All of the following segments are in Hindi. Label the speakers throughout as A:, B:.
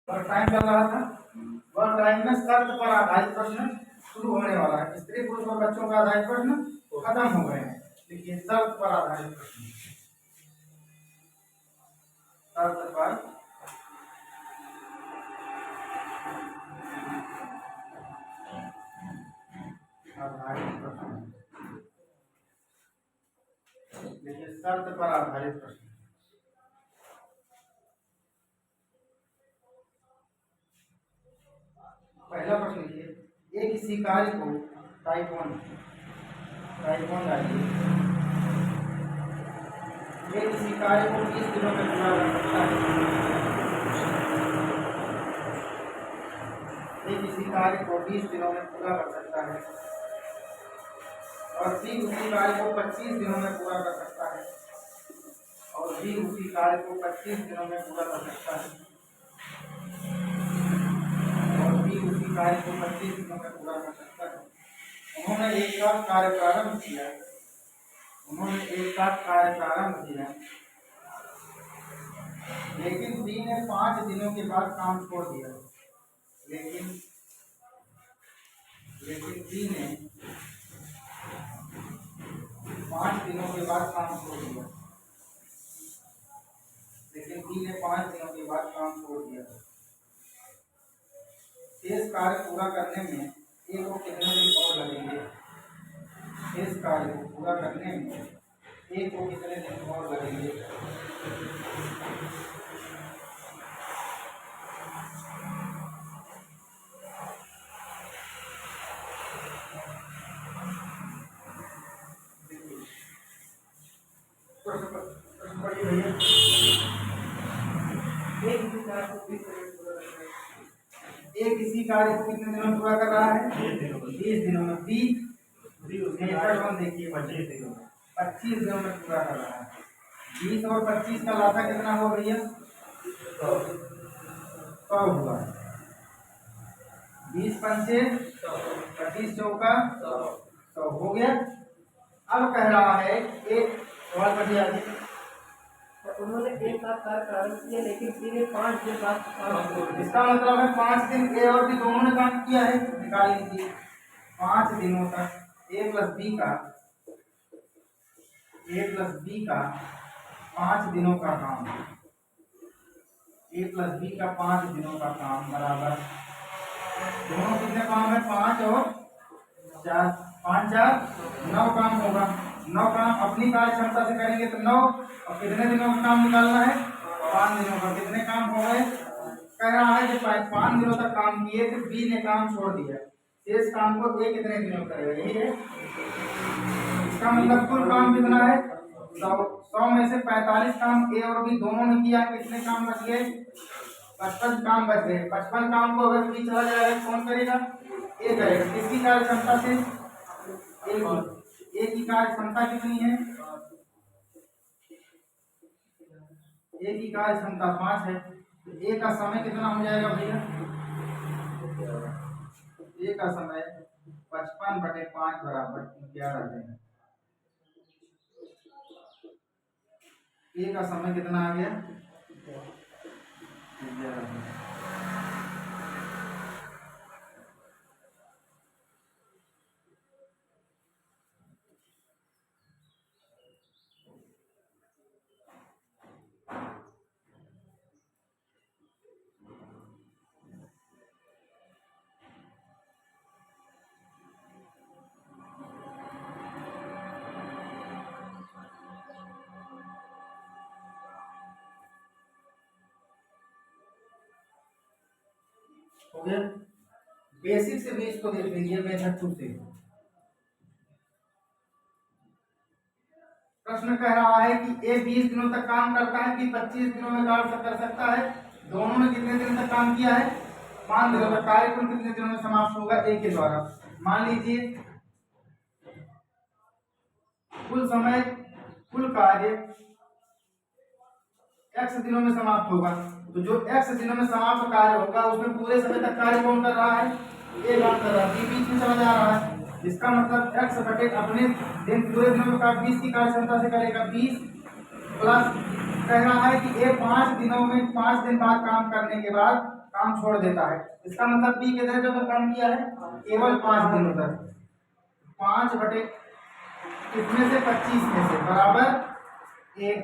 A: और टाइम चल रहा था। वह टाइम में शर्त पर आधारित प्रश्न शुरू होने वाला है। स्त्री पुरुष और बच्चों का आधारित प्रश्न खत्म हो गए हैं, लेकिन शर्त पर आधारित प्रश्न, शर्त पर आधारित प्रश्न, देखिए शर्त पर आधारित प्रश्न। पहला प्रश्न लिखिए, एक किसी कार्य को टाइप वन डालिए, ये किसी कार्य को 20 दिनों में पूरा कर सकता है। ये किसी कार्य को 20 दिनों में पूरा कर सकता है और सी उसी कार्य को 25 दिनों में पूरा कर सकता है और डी उसी कार्य को 25 दिनों में पूरा कर सकता है और बी उसी कार्य को 25 दिनों में पूरा कर सकता है। उन्होंने एक साथ कार्य प्रारंभ किया, लेकिन बी ने 5 दिनों के बाद काम छोड़ दिया। लेकिन बी ने 5 दिनों के बाद काम छोड़ दिया। शेष कार्य पूरा करने में ए को कितने दिन और लगेंगे? शेष कार्य को पूरा करने में ए को कितने दिन और लगेंगे? एक इसी कार्य को कितने दिनों में पूरा कर रहा है? 20 दिनों में। बी देखिए 25 दिनों में पूरा कर रहा है। 20 और 25 का लाता कितना हो भैया? 100 हुआ। 20 पंचे 25 चौका 100 हो गया। अब कह रहा है एक सवाल बढ़िया,
B: उन्होंने एक साथ कार्य प्रारंभ किया, लेकिन बी ने 5 दिन बाद काम छोड़।
A: इसका मतलब है 5 दिन ए और बी दोनों ने काम किया है। निकाल लीजिए 5 दिनों तक ए प्लस बी का 5 दिनों का काम, ए प्लस बी का 5 दिनों का काम बराबर दोनों कितने काम है? 5 और 4, 5 4 9 काम होगा। 9 काम अपनी कार्य क्षमता से करेंगे तो 9, और कितने दिनों का काम निकालना है? 5 दिनों का। कितने काम हो गए? कह रहा है कि 5 दिनों तक काम किए तो बी ने काम छोड़ दिया, शेष काम को ए कितने दिनों करेगा? यही है। इसका मतलब कुल काम कितना है? 100 में से 45 काम ए और बी दोनों ने किया। कितने काम बच गए? 55 काम बच गए। 55 काम को अगर बी चला जाएगा कौन करेगा? ए करेगा। किसकी कार्य क्षमता से? ए की कार्य क्षमता कितनी है? ए की कार्य क्षमता 5 है। तो ए का समय कितना हो जाएगा भैया? ए का समय 55/5 बराबर 11 दिन। ए का समय कितना आ गया? 11 दिन। हो गया। बेसिक से बेस को देख लीजिए मेथड 2 से। प्रश्न कह रहा है कि ए 20 दिनों तक काम करता है कि 25 दिनों में कर सकता है। दोनों ने कितने दिन तक काम किया है? 5 दिनों तक। कार्य कुल कितने दिनों में समाप्त होगा? ए के द्वारा। मान लीजिए कुल समय, कुल कार्य x दिनों में समाप्त होगा। तो जो x दिनों में समाप्त कार्य होगा उसमें पूरे समय तक कार्य कौन कर रहा है? ए काम कर रहा है। बी बीच में चला जा रहा है। इसका मतलब x बटे अपने दिन पूरे दिनों में 20 की कार्य क्षमता से करेगा। 20 प्लस कह रहा है कि ए 5 दिनों में 5 दिन बाद काम करने के बाद काम छोड़ देता है। इसका मतलब बी कितने दिनों तक काम किया है? केवल 5 दिनों तक। 5 बटे कितने से? 25 में से, बराबर 1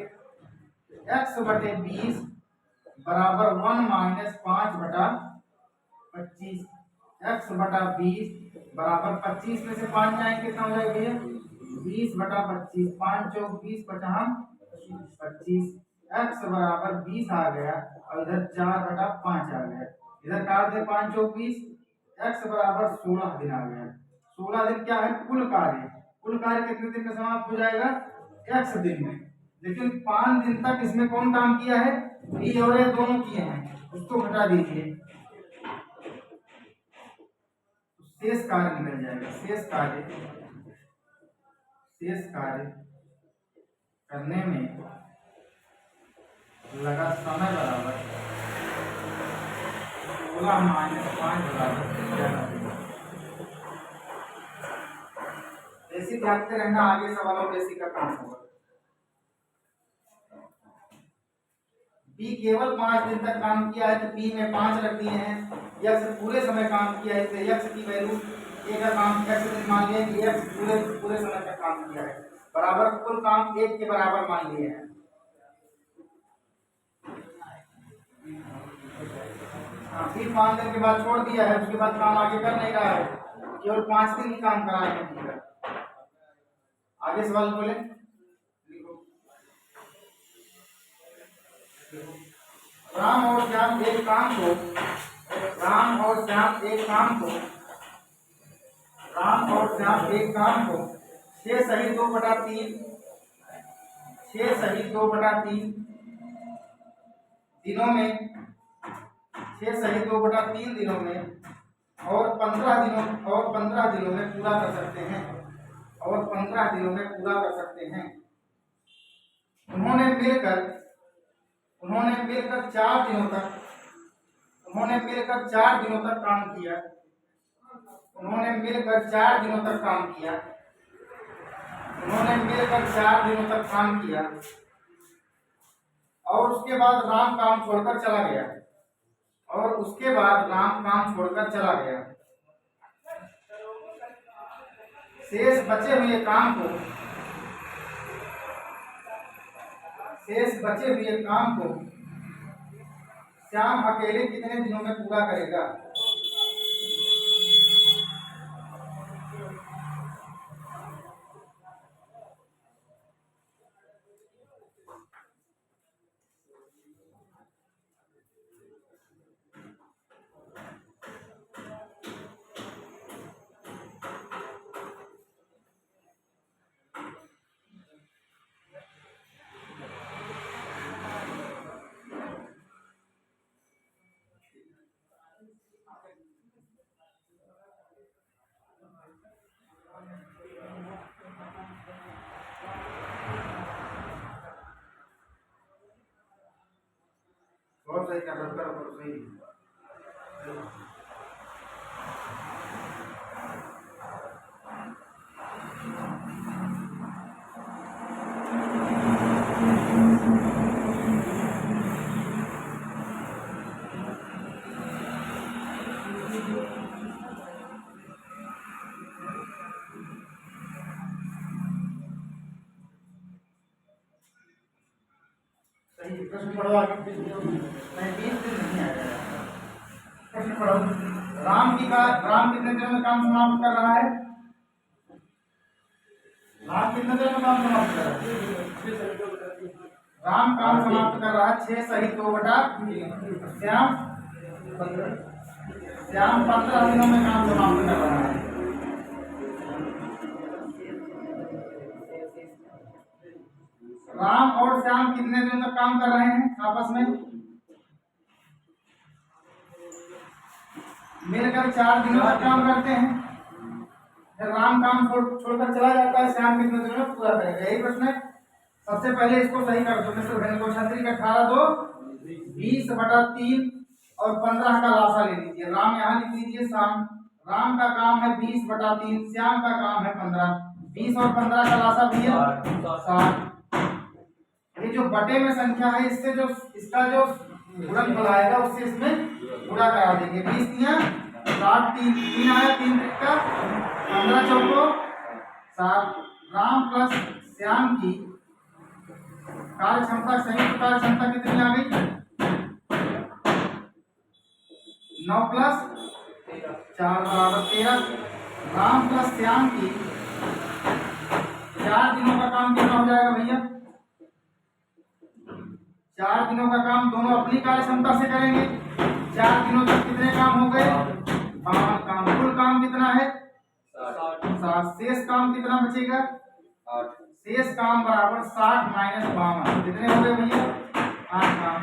A: x बटे 20 बराबर 1 माइनस 5 बटा 25। x बटा 20 बराबर 25 में से 5 जाए कितना हो जाएगा भैया? 20 बटा 25, 5 चौक 20 50 25। x बराबर 20 आ गया और इधर 4 बटा 5 आ गया। इधर काट दे 5 चौक 20, x बराबर 16 दिन आ गया। 16 दिन क्या है? कुल कार्य। कुल कार्य कितने दिन में समाप्त हो जाएगा? x दिन में। लेकिन 5 दिन तक इसमें कौन काम किया है? बी और ए दोनों किए हैं, उसको घटा दीजिए, शेष कार्य निकल जाएगा। शेष कार्य करने में लगा समय बराबर 16 माइनस 5 बराबर। बेसिक जानते रहना, आगे सवालों बेसिक का काम होगा। बी केवल 5 दिन तक काम किया है तो बी में 5 रख दिए हैं। यक्स पूरे समय काम किया है, इसलिए यक्स की वैल्यू ए का काम यक्स दिन मान लिया कि यक्स पूरे समय तक काम किया है, बराबर कुल काम 1 के बराबर मान लिए हैं। हाँ, फिर 5 दिन के बाद छोड़ दिया है, उसके बाद काम आगे कर नहीं रहा है, केवल 5 दिन ही काम करा है। आगे सवाल बोले, राम और श्याम एक काम को 6 सही 2/3 दिनों में 6 सही 2/3 दिनों में और 15 दिनों में पूरा कर सकते हैं। उन्होंने मिलकर 4 दिनों तक काम किया। और उसके बाद राम काम छोड़कर चला गया। शेष बचे हुए काम को श्याम अकेले कितने दिनों में पूरा करेगा? बहुत सही कर सही। प्रश्न पढ़ो आगे। नहीं, 20 दिन नहीं आएगा। प्रश्न पढ़ो। राम कितने दिनों में काम समाप्त कर रहा है? राम कितने दिनों में काम समाप्त कर रहा है? राम काम समाप्त कर रहा है 6 सही 2/3। श्याम 15 दिनों में काम समाप्त कर रहा है। राम और श्याम कितने दिनों तक काम कर रहे हैं आपस में? मिलकर 4 दिनों तक काम करते हैं। जब राम काम छोड़कर चला जाता है, श्याम कितने दिनों में पूरा करेगा? यही प्रश्न है। सबसे पहले इसको सही कर दो। मिस्टर बहन को 18 2 20/3 और 15 का लासा ले लीजिए। राम यहाँ लिख लीजिए श्याम। राम का काम है 20/3, श्याम का काम है 15। 20 और 15 का लासा भी है 60। ये जो बटे में संख्या है, इसका जो गुणनफल आएगा उससे इसमें गुणा करा देंगे। 20 तिया 60, 3 आया, 3 त्रिका 15 चौको 7। राम प्लस श्याम की कार्य क्षमता, संयुक्त कार्य क्षमता कितनी आ गई? 9 प्लस 4 बराबर 13। राम प्लस श्याम की 4 दिनों का काम कितना हो जाएगा भैया? 4 दिनों का काम दोनों अपनी कार्य क्षमता से करेंगे। 4 दिनों तक कितने काम हो गए? 52 काम। कुल काम कितना है? 60। शेष काम कितना बचेगा? 8। शेष काम बराबर 60 माइनस 52 कितने हो गए भैया? 8 काम।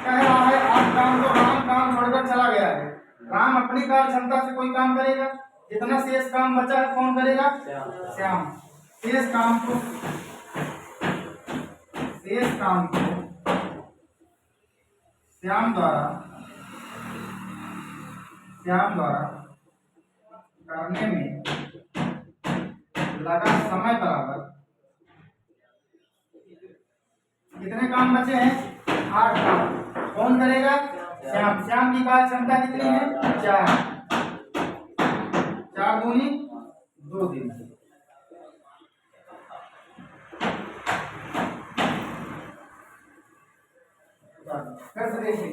A: कह रहा है 8 काम तो राम काम छोड़कर चला गया है। राम अपनी कार्य क्षमता से कोई काम करेगा, जितना शेष काम बचा है कौन करेगा? श्याम। शेष काम को श्याम द्वारा करने में लगा समय बराबर कितने काम बचे हैं? 8 काम। कौन करेगा? श्याम। श्याम की कार्य क्षमता कितनी है? 4। 4 दूनी 2 दिन। फिर से देखिए,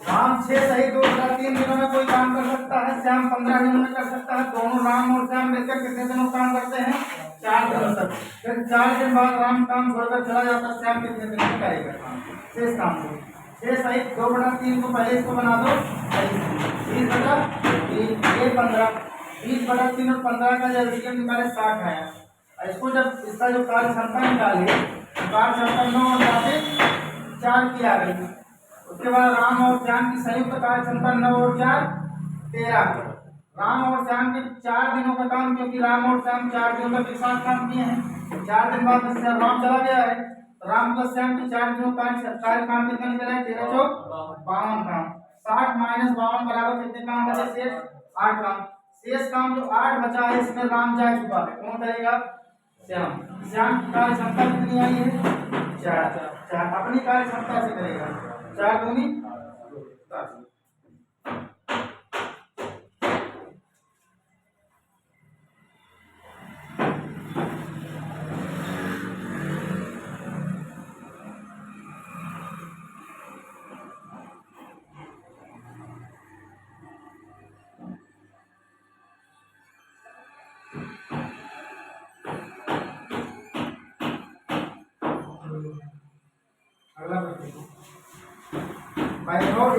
A: राम 6 सहित 2/3 दिनों में कोई काम कर सकता है, श्याम 15 दिनों में कर सकता है। दोनों राम और श्याम मिलकर कितने दिनों काम करते हैं? 4 दिनों तक। फिर 4 दिन बाद राम काम छोड़कर चला जाता है, श्याम कितने दिन में करेगा काम? शेष काम को 6 सहित 2/3 को पहले इसको बना दो 20/3 ये 15। 20/3 और 15 का जब रिजल्ट निकाले 60 आया। इसको जब इसका जो कार्य क्षमता निकाले तो कार्य क्षमता 9 और 4 की आ गई। उसके बाद राम और श्याम की संयुक्त कार्य क्षमता 9 और 4 13। राम और श्याम के 4 दिनों का काम, क्योंकि राम और श्याम 4 दिनों तक एक साथ काम किए हैं। 4 दिन बाद राम चला गया है, राम प्लस श्याम के 4 दिनों का कार्य काम कितना निकला है? 13 चौक 52 काम। 60 माइनस 52 बराबर कितने काम बचे? शेष 8 काम। शेष काम जो 8 बचा है इसमें राम जा चुका है, कौन करेगा? श्याम। श्याम की कार्य क्षमता कितनी आई है? 4 अपनी कार्य क्षमता से करेगा। 4 दूनी 10। अगला वैभव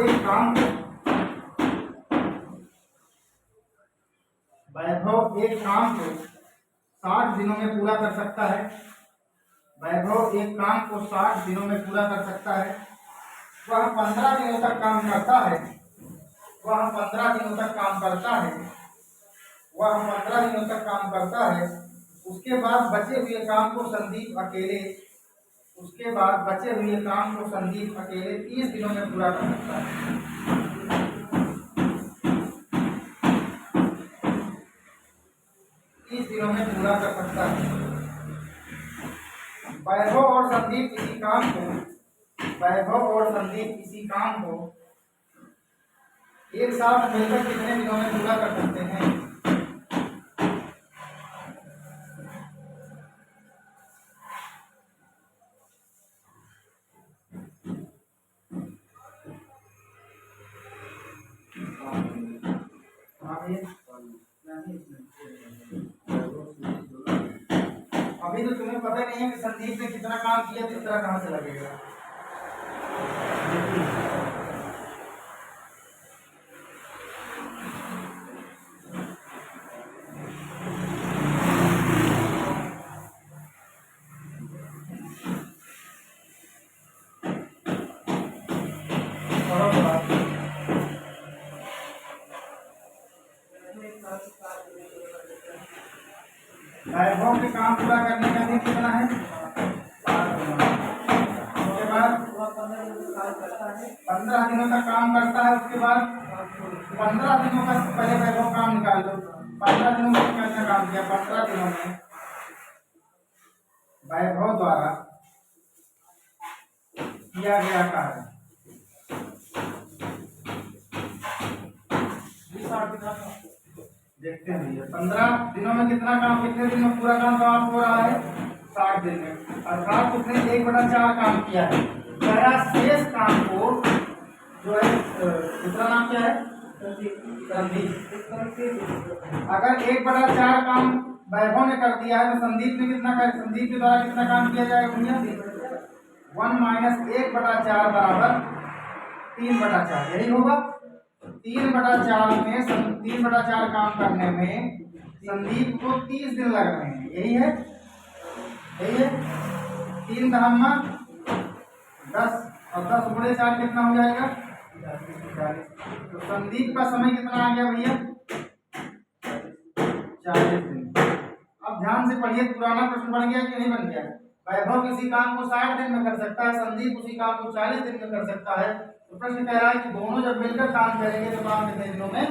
A: एक काम को 60 दिनों में पूरा कर सकता है। वैभव एक काम को 60 दिनों में पूरा कर सकता है। वह 15 दिनों तक काम करता है। वह 15 दिनों तक काम करता है। वह 15 दिनों तक काम करता है। उसके बाद बचे हुए काम को संदीप अकेले 30 दिनों में पूरा कर सकता है। 30 दिनों में पूरा कर सकता है। वैभव और संदीप इसी काम को एक साथ मिलकर कितने दिनों में पूरा कर सकते हैं? अभी तो तुम्हें पता नहीं है कि संदीप ने कितना काम किया, तो इतना कहां से लगेगा? वैभव के काम पूरा करने का दिन कितना है? 7 दिनों। उसके बाद 15 दिनों का काम करता है। उसके बाद 15 दिनों का पहले वैभव काम निकाल दो। 15 दिनों में कैसा काम किया? 15 दिनों में वैभव द्वारा किया गया कार्य देखते हैं भैया 15 दिनों में कितना काम, कितने दिन में पूरा काम समाप्त हो रहा है? 60 दिन में। अर्थात उसने 1/4 काम किया है। पहला शेष काम को जो है दूसरा नाम क्या है? संदीप। अगर 1/4 काम वैभव ने कर दिया है तो संदीप ने कितना कर, संदीप के द्वारा कितना काम किया जाएगा भैया? 1 - 1/4 बराबर 3/4, यही होगा। 3/4 में 3/4 काम करने में संदीप को 30 दिन लग रहे हैं, यही है, यही है। 3 दहम्मा 10 और 10 गुणे 4 कितना हो जाएगा? 40। तो संदीप का समय कितना आ गया भैया? 40 दिन। अब ध्यान से पढ़िए, पुराना प्रश्न बन गया कि नहीं बन गया? वैभव किसी काम को 60 दिन में कर सकता है, संदीप उसी काम को 40 दिन में कर सकता है। तो प्रश्न कह रहा है कि दोनों जब मिलकर काम करेंगे तो काम कितने दिनों में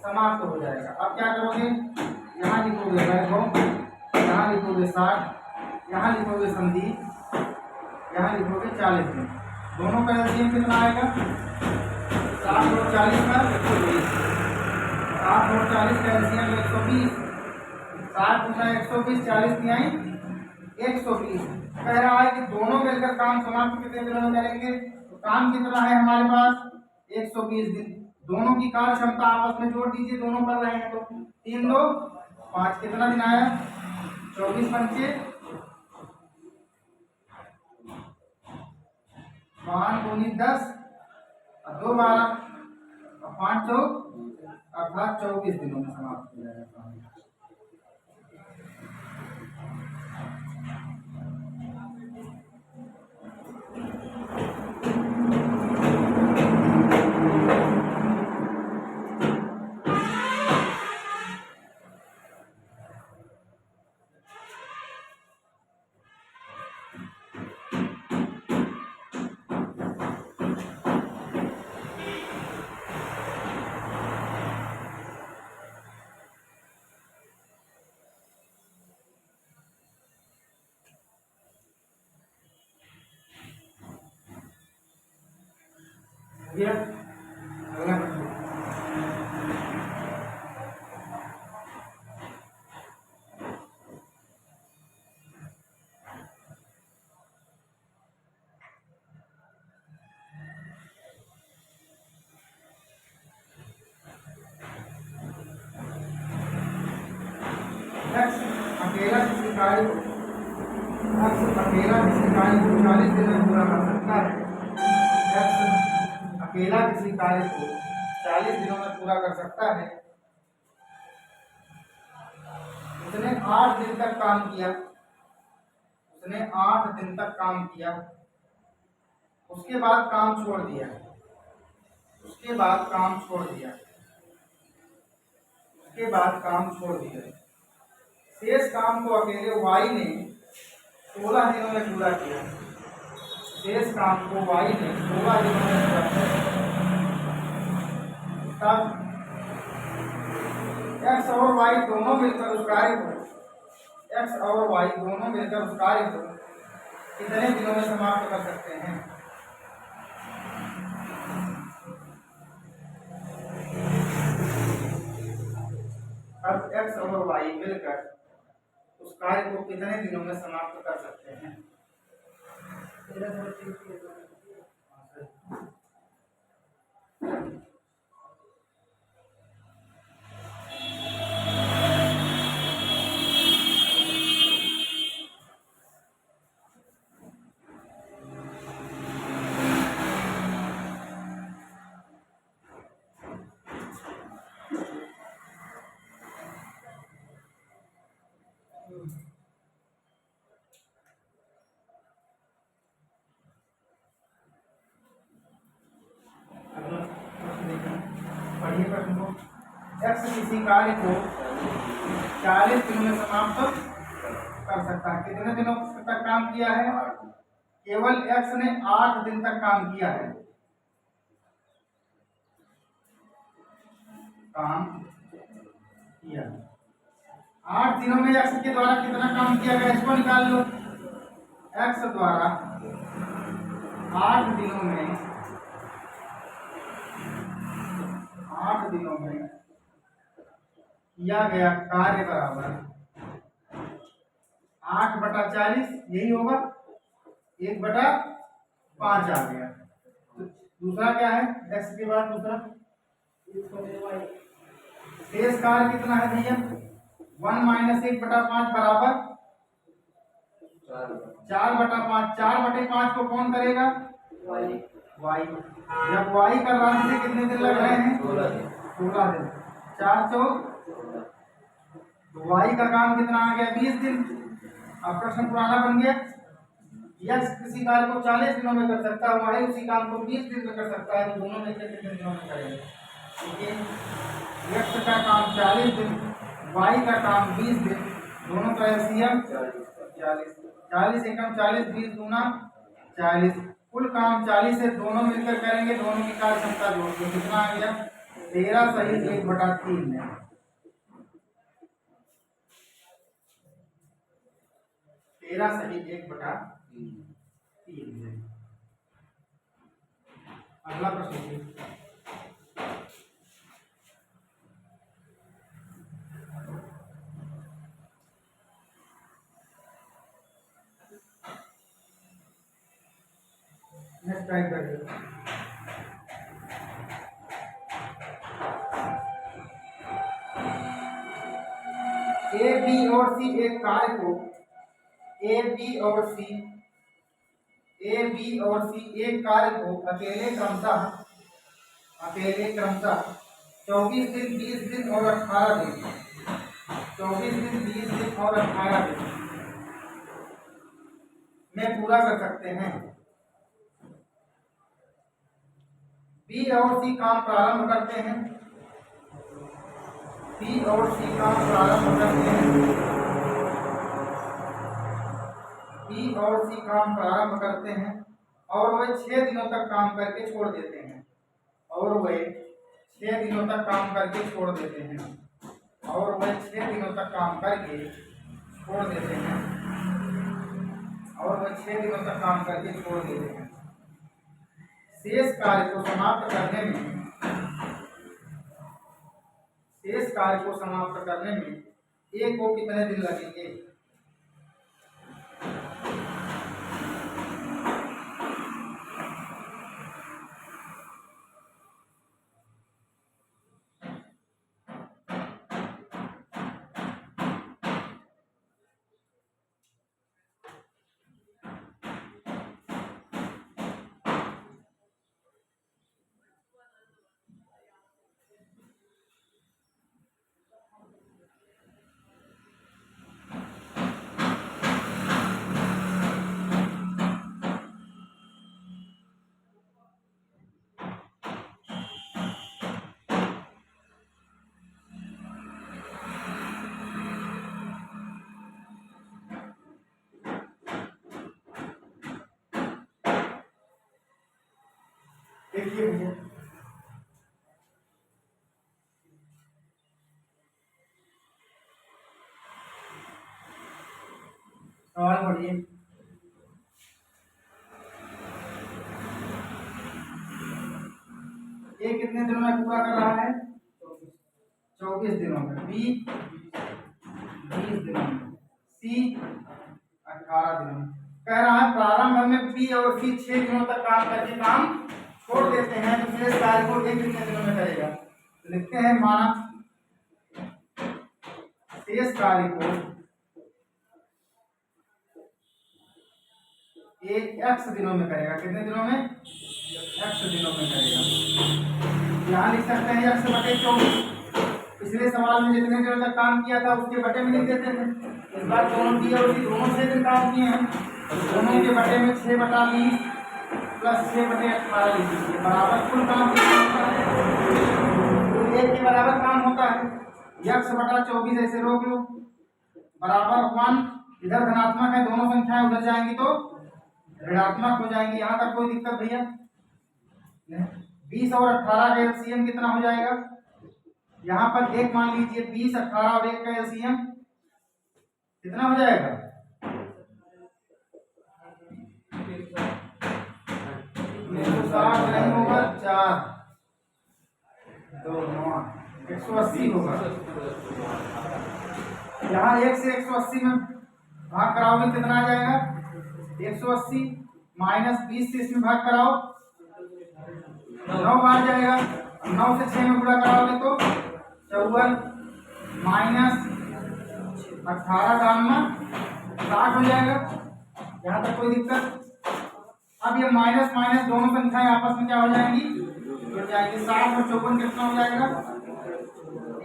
A: समाप्त हो जाएगा। अब क्या करोगे? यहाँ लिखोगे वैभव, यहाँ लिखोगे 60, यहाँ लिखोगे संदीप, यहाँ लिखोगे 40 दिन। दोनों का एलसीएम कितना आएगा? 60 और 40 का 120। 60 और 40 का एलसीएम 120। 60 × 120 40 की आई 120। कह रहा है कि दोनों मिलकर काम समाप्त कितने दिनों में करेंगे? तो काम कितना है हमारे पास? 120 दिन। दोनों की कार्य क्षमता आपस में जोड़ दीजिए, दोनों कर रहे हैं तो 3 2 5 कितना दिन आया? 24 पंचे 5 दूनी 10 और 2 12 और 5 2 अर्थात 24 दिनों में समाप्त हो जाएगा काम। अगला प्रश्न, अकेला किसी कार्य को 40 दिन में पूरा कर सकता है। अकेला किसी कार्य को 40 दिनों में पूरा कर सकता है। उसने 8 दिन तक काम किया, उसने 8 दिन तक काम किया, उसके बाद काम छोड़ दिया, उसके बाद काम छोड़ दिया, उसके बाद काम छोड़ दिया। शेष काम को अकेले वाई ने 16 दिनों में पूरा किया। शेष काम को वाई ने 16 दिनों में पूरा किया। तब एक्स और वाई दोनों मिलकर उस कार्य को कितने दिनों में समाप्त कर सकते हैं? अब एक्स और वाई मिलकर उस कार्य को कितने दिनों में समाप्त कर सकते हैं? पढ़िए प्रश्न को। एक्स किसी कार्य को 40 दिनों में समाप्त कर सकता है। कितने दिनों तक काम किया है? केवल एक्स ने 8 दिन तक काम किया है। काम किया 8 दिनों में एक्स के द्वारा कितना काम किया गया? इसको निकाल लो। एक्स द्वारा 8 दिनों में किया गया कार्य बराबर 8/40, यही होगा, 1/5 आ गया। तो दूसरा क्या है, x के बाद दूसरा शेष कार्य कितना है भैया, 1 - 1/5 बराबर 4/5। 4/5 को कौन करेगा, y। जब y करवाने से कितने दिन लग रहे हैं, 16 दिन। 4 चौक, तो y का काम कितना आ गया, 20 दिन। अब प्रश्न पुराना बन गया, x किसी कार्य को 40 दिनों में कर सकता है, y उसी काम को 20 दिन में कर सकता है, तो दोनों में से कितने दिनों में करेंगे। x का काम 40 दिन, y का काम 20 दिन, दोनों का एलसीएम 40। 40 एकम 40, 20 दूना 40, कुल काम 40 है, दोनों मिलकर करेंगे, दोनों की कार्य क्षमता जोड़ के कितना आ गया, 13 सही 1/3 है। 13 सही 1/3 है। अगला प्रश्न नेक्स्ट टाइप कर दो। ए बी और सी एक कार्य को ए बी और सी एक कार्य को अकेले क्रमशः 24 दिन, 20 दिन और 18 दिन, 24 दिन, 20 दिन और 18 दिन में पूरा कर सकते हैं। बी और सी काम प्रारंभ करते हैं, बी और सी काम प्रारंभ करते हैं, बी और सी काम प्रारंभ करते हैं और वे 6 दिनों तक काम करके छोड़ देते हैं, और वे 6 दिनों तक काम करके छोड़ देते हैं, और वे 6 दिनों तक काम करके छोड़ देते हैं, और वे 6 दिनों तक काम करके छोड़ देते हैं। शेष कार्य को समाप्त करने में ए को कितने दिन लगेंगे। देखिए भैया, सवाल पढ़िए। ए कितने दिनों में पूरा कर रहा है, 24 दिनों में, बी 20 दिनों में, सी 18 दिनों में। कह रहा है प्रारंभ में बी और सी 6 दिनों तक काम करके काम छोड़ देते हैं, तो शेष कार्य को ए कितने दिनों में करेगा। तो लिखते हैं माना शेष कार्य को ए x दिनों में करेगा। कितने दिनों में, x दिनों में करेगा। यहाँ लिख सकते हैं x/24। पिछले सवाल में जितने दिनों तक काम किया था उसके बटे में लिख देते थे। इस बार दोनों की और दोनों 6 दिन काम किए हैं, दोनों के बटे में 6/20 प्लस 6/18 लिख दीजिए, बराबर कुल काम कितना होता है, कुल 1 के बराबर काम होता है। x/24 ऐसे रोक लो, बराबर 1। इधर धनात्मक है, दोनों संख्याएं उधर जाएंगी तो ऋणात्मक हो जाएंगी। यहाँ तक कोई दिक्कत भैया, 20 और 18 का एलसीएम कितना हो जाएगा। यहाँ पर एक मान लीजिए, 20, 18 और 1 का एलसीएम कितना हो जाएगा, 160 नहीं होगा, 4 2 9 180 होगा। यहाँ 1 से 180 में भाग कराओगे कितना आ जाएगा? 180 माइनस 20 से इसमें भाग कराओ 9 बार जाएगा। 9 से 6 में गुणा कराओगे तो 54 माइनस 18 दाम 60 हो जाएगा। यहाँ तक कोई दिक्कत? अब ये माइनस माइनस दोनों संख्याएं आपस में क्या हो जाएंगी? जुड़ जाएंगी। 60 और 54 कितना हो जाएगा?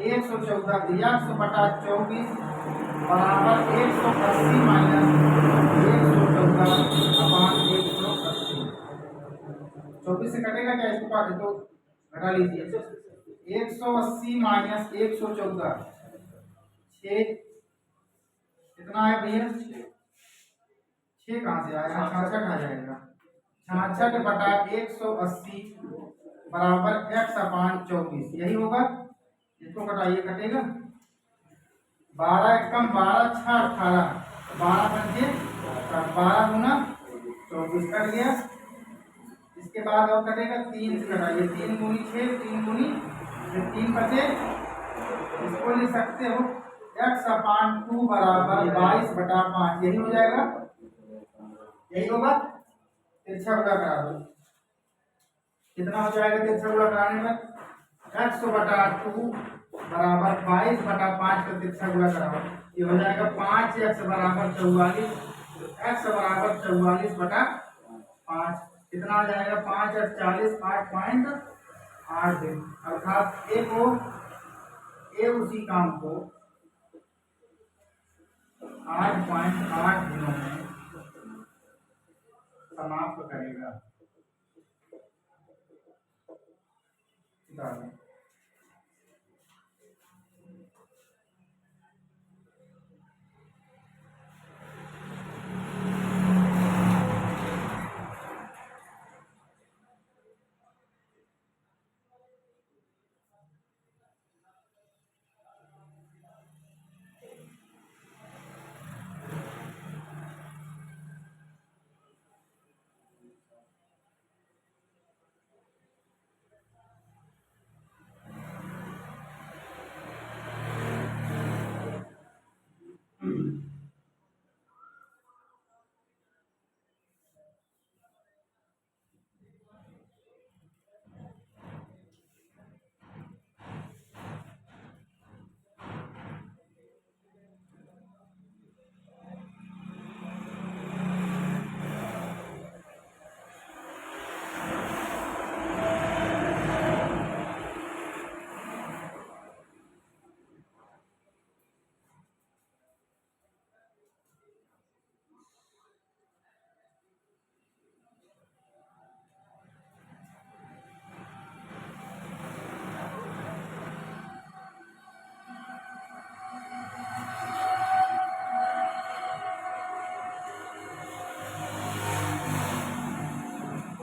A: 114 दिया 100 बटा 24 बराबर 180 माइनस 114 अपान 180। 24 से कटेगा क्या? इसको काट दो, घटा लीजिए। 180 माइनस 114 6 कितना है भैया? 6 कहाँ से आया? 66 आ जाएगा। 66 बटा 180 बराबर x अपान 24 यही होगा। इसको घटाइए, कटेगा 12 एकम 12 6 18 12 पंजे 12 गुना 24 कट गया। इसके बाद और कटेगा 3 से घटाइए, 3 गुनी 6 3 गुनी 3 बचे। इसको लिख सकते हो x अपान 2 बराबर 22 बटा 5 यही हो जाएगा। यही होगा। तिरछा गुणा करा दो, कितना हो जाएगा तिरछा गुणा कराने पर? 100 बटा 2 बराबर 22 बटा 5 का तिरछा गुणा कराओ, ये हो जाएगा 5x बराबर 44। x बराबर 44 बटा 5 कितना आ जाएगा? 5 और 40 8.8 दिन। अर्थात ए उसी काम को 8.8 दिनों में समाप्त करेगा।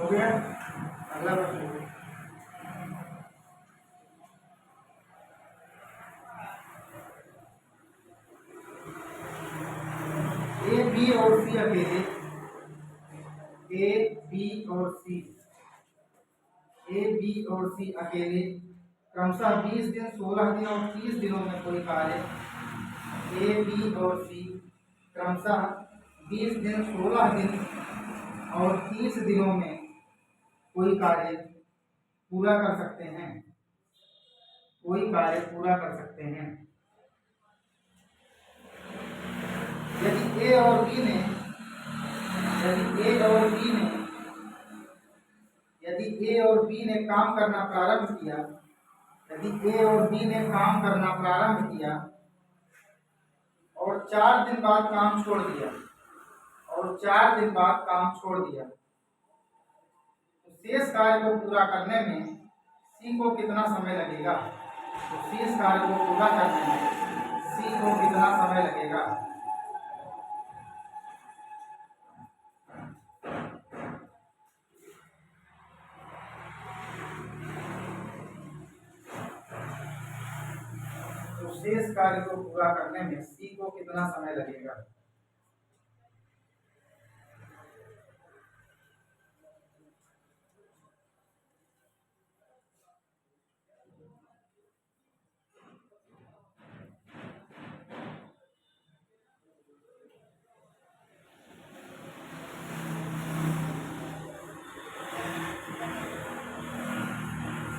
A: हो गया। अगला प्रश्न ए बी और सी अकेले ए बी और सी अकेले क्रमशः 20 दिन 16 दिन और 30 दिनों में कोई कार्य ए बी और सी क्रमशः 20 दिन 16 दिन और 30 दिनों में कोई कार्य पूरा कर सकते हैं। यदि ए और बी ने काम करना प्रारंभ किया और 4 दिन बाद काम छोड़ दिया तो शेष कार्य को पूरा करने में सी को कितना समय लगेगा? शेष कार्य को पूरा करने में सी को कितना समय लगेगा?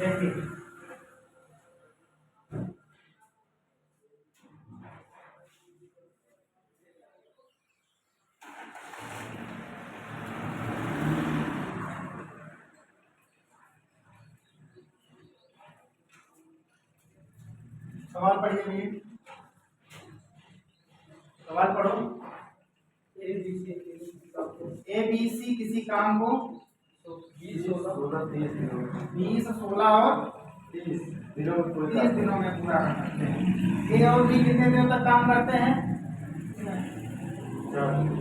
A: देखिए सवाल पढ़िए भैया, सवाल पढ़ो।
B: A B C
A: A B C किसी काम को
B: 20 16
A: 20 16 और
B: 30
A: 30 दिनों में पूरा कर सकते हैं। ए और बी कितने दिनों तक काम करते हैं?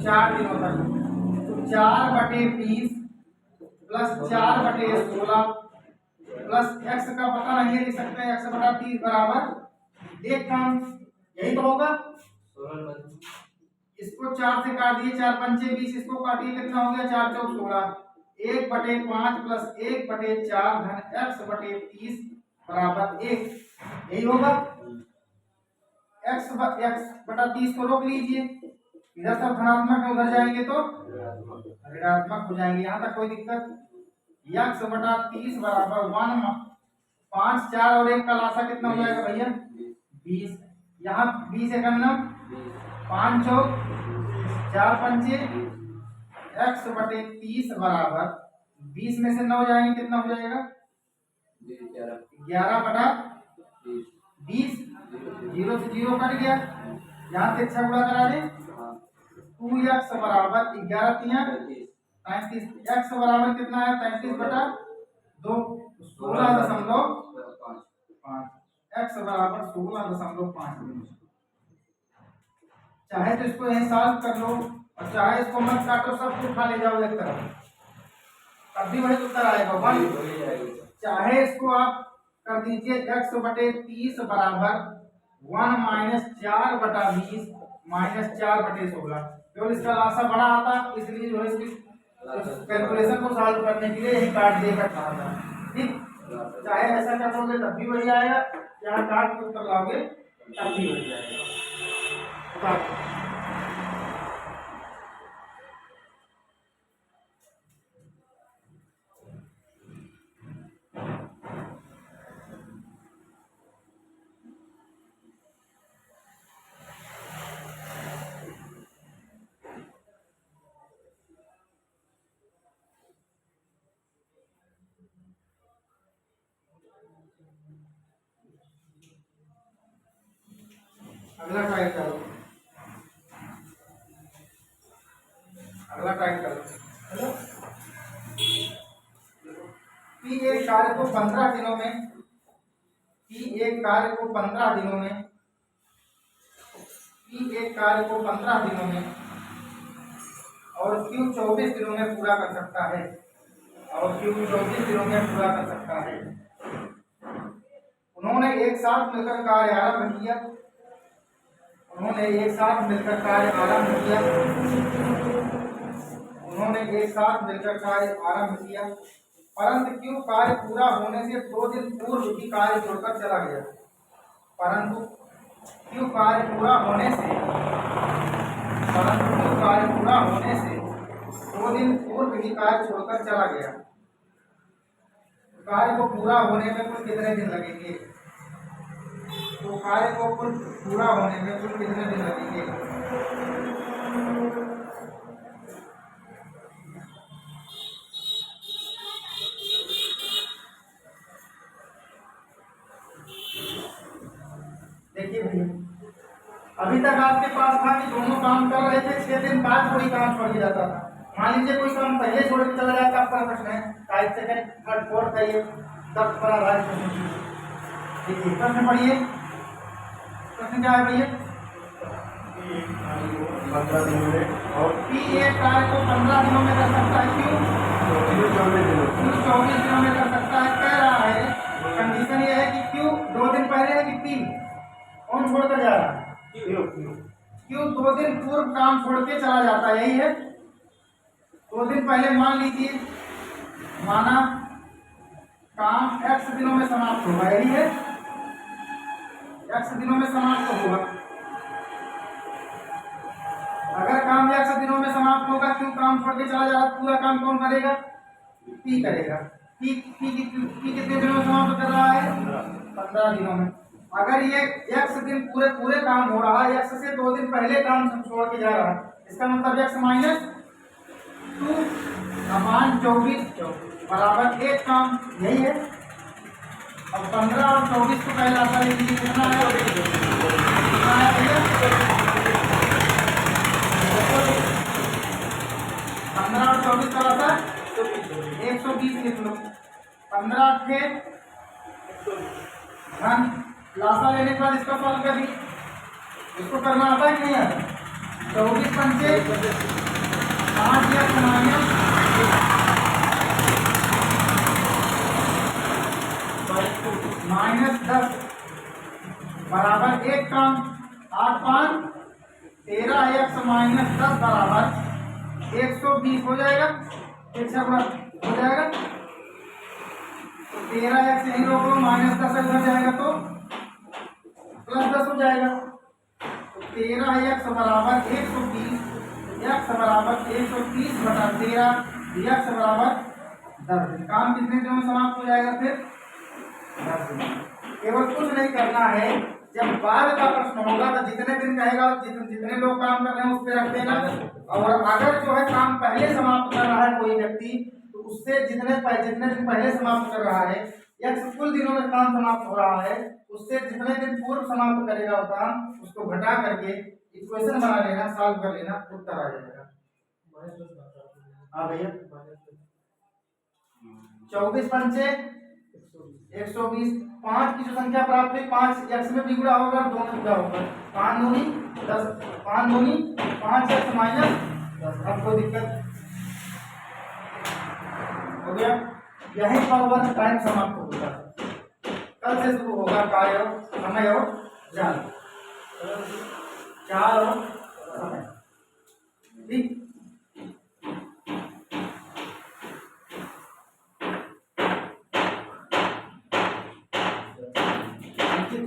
A: 4 दिनों तक। तो 4/20 प्लस 4/16 प्लस एक्स का पता नहीं है, लिख सकते हैं x/30 बराबर एक काम, यही तो होगा।
B: 16
A: इसको 4 से काट दिए, 4 पंचे 20, इसको काटिए कितना हो गया? 4 चौक 16, 1/5 प्लस 1/4 धन x/30 बराबर 1, यही होगा। x/30 को रोक लीजिए, इधर सब धनात्मक है, उधर जाएंगे तो ऋणात्मक हो जाएंगे। यहाँ तक कोई दिक्कत? x/30 बराबर 1 5 4 और 1 का लासा कितना हो जाएगा भैया? 20। यहाँ 20 एकम 5 चौक 4 पंचे x/30 बराबर 20 में से 9 जाएंगे, कितना हो जाएगा? 11/20। 0 से 0 कट गया, यहाँ से 6 गुणा करा दें। 2x बराबर 11×3 = 35। x बराबर कितना है? 35/2 16.5। x बराबर 16.5। चाहे तो इसको यहीं सॉल्व कर लो और चाहे इसको मत काटो, सब कुछ उठा ले जाओ एक तरफ, तब भी वही उत्तर आएगा 1। चाहे इसको आप कर दीजिए x/30 बराबर 1 - 4/20 - 4/16। केवल इसका लासा बड़ा आता, इसलिए जो है इसकी कैलकुलेशन को सॉल्व करने के लिए यही काट दिया करता था। ठीक, चाहे ऐसा कर लोगे तब भी वही आएगा, यहाँ काट के उत्तर लाओगे तब भी वही आएगा। अगला ट्राई करो, अगला ट्राई करो। हेलो, पी एक कार्य को 15 दिनों में, पी एक कार्य को 15 दिनों में, पी एक कार्य को 15 दिनों में और क्यू 24 दिनों में पूरा कर सकता है, और क्यू 24 दिनों में पूरा कर सकता है। उन्होंने एक साथ मिलकर कार्य आरंभ किया, उन्होंने एक साथ मिलकर कार्य आरंभ किया, उन्होंने एक साथ मिलकर कार्य आरंभ किया, परंतु क्यों कार्य पूरा होने से 2 दिन पूर्व ही कार्य छोड़कर चला गया। परंतु क्यों कार्य पूरा होने से, परंतु क्यों कार्य पूरा होने से 2 दिन पूर्व ही कार्य छोड़कर चला गया। कार्य को पूरा होने में कुल कितने दिन लगेंगे? तो कार्य को कुल पूरा होने में कुल कितने दिन लगेंगे? देखिए भैया, अभी तक आपके पास था कि दोनों काम कर रहे थे, 6 दिन बाद कोई काम छोड़ दिया जाता था। मान लीजिए कोई काम पहले छोड़ के चला जाता, आपका प्रश्न है 5 सेकंड 3rd 4th है ये, तब पर आधारित प्रश्न। देखिए प्रश्न पढ़िए, प्रश्न क्या है भैया?
B: 15 दिनों में और
A: पी एक कार्य को 15 दिनों में कर सकता है, क्यों 24 दिनों में कर सकता है। कह रहा है कंडीशन ये है कि क्यों 2 दिन पहले है कि पी कौन छोड़कर जा रहा है? क्यों 2 दिन पूर्व काम छोड़ के चला जाता है, यही है। 2 दिन पहले मान लीजिए, माना काम x दिनों में समाप्त होगा, यही है, x दिनों में समाप्त होगा। अगर काम x दिनों में समाप्त होगा, क्यों काम छोड़ के चला जा रहा, पूरा काम कौन करेगा? पी करेगा। कितने दिनों में समाप्त कर रहा है? 15 दिनों में। अगर ये x दिन पूरे पूरे काम हो रहा है, x से 2 दिन पहले काम छोड़ के जा रहा है, इसका मतलब x माइनस 2 अपान 24 बराबर 1 काम, यही है। अब 15 और 24 को पहले आता है, कितना है भैया? 15 और 24 का आता 120 लिख लो। 15 थे धन, लासा लेने के बाद इसका सॉल्व कर दी, इसको करना आता है कि नहीं आता? 24 पंचे 5 या -10 बराबर 1 काम, 8 5 13 x -10 बराबर 120 हो जाएगा। एक से गुणा हो जाएगा तो 13 x यहीं रोक लो, -10 इधर जाएगा तो +10 हो जाएगा। तो 13 x बराबर 120, x बराबर 130 बटा 13, x बराबर 10। काम कितने दिनों में समाप्त हो जाएगा? फिर 10 दिन। केवल कुछ नहीं करना है, जब बाद का प्रश्न होगा तो जितने दिन कहेगा, जितने लोग काम कर रहे हैं उस पर रख देना। और अगर जो है काम पहले समाप्त कर रहा है कोई व्यक्ति, तो उससे जितने दिन पहले समाप्त कर रहा है या कुल दिनों में काम समाप्त हो रहा है, उससे जितने दिन पूर्व समाप्त करेगा वो काम, उसको घटा करके इक्वेशन बना लेना, सॉल्व कर लेना, उत्तर आ जाएगा। हाँ भैया, 24 पंचे 120, 5 की जो संख्या प्राप्त हुई, 5 x में भी गुणा होगा, 2 में गुणा होगा, 5 दूनी 10, 5 दूनी 5 x -10। अब कोई दिक्कत हो गया? यही पर टाइम समाप्त होगा। कल से शुरू होगा कार्य और समय और जाल, 4 और समय। ठीक, ठीक।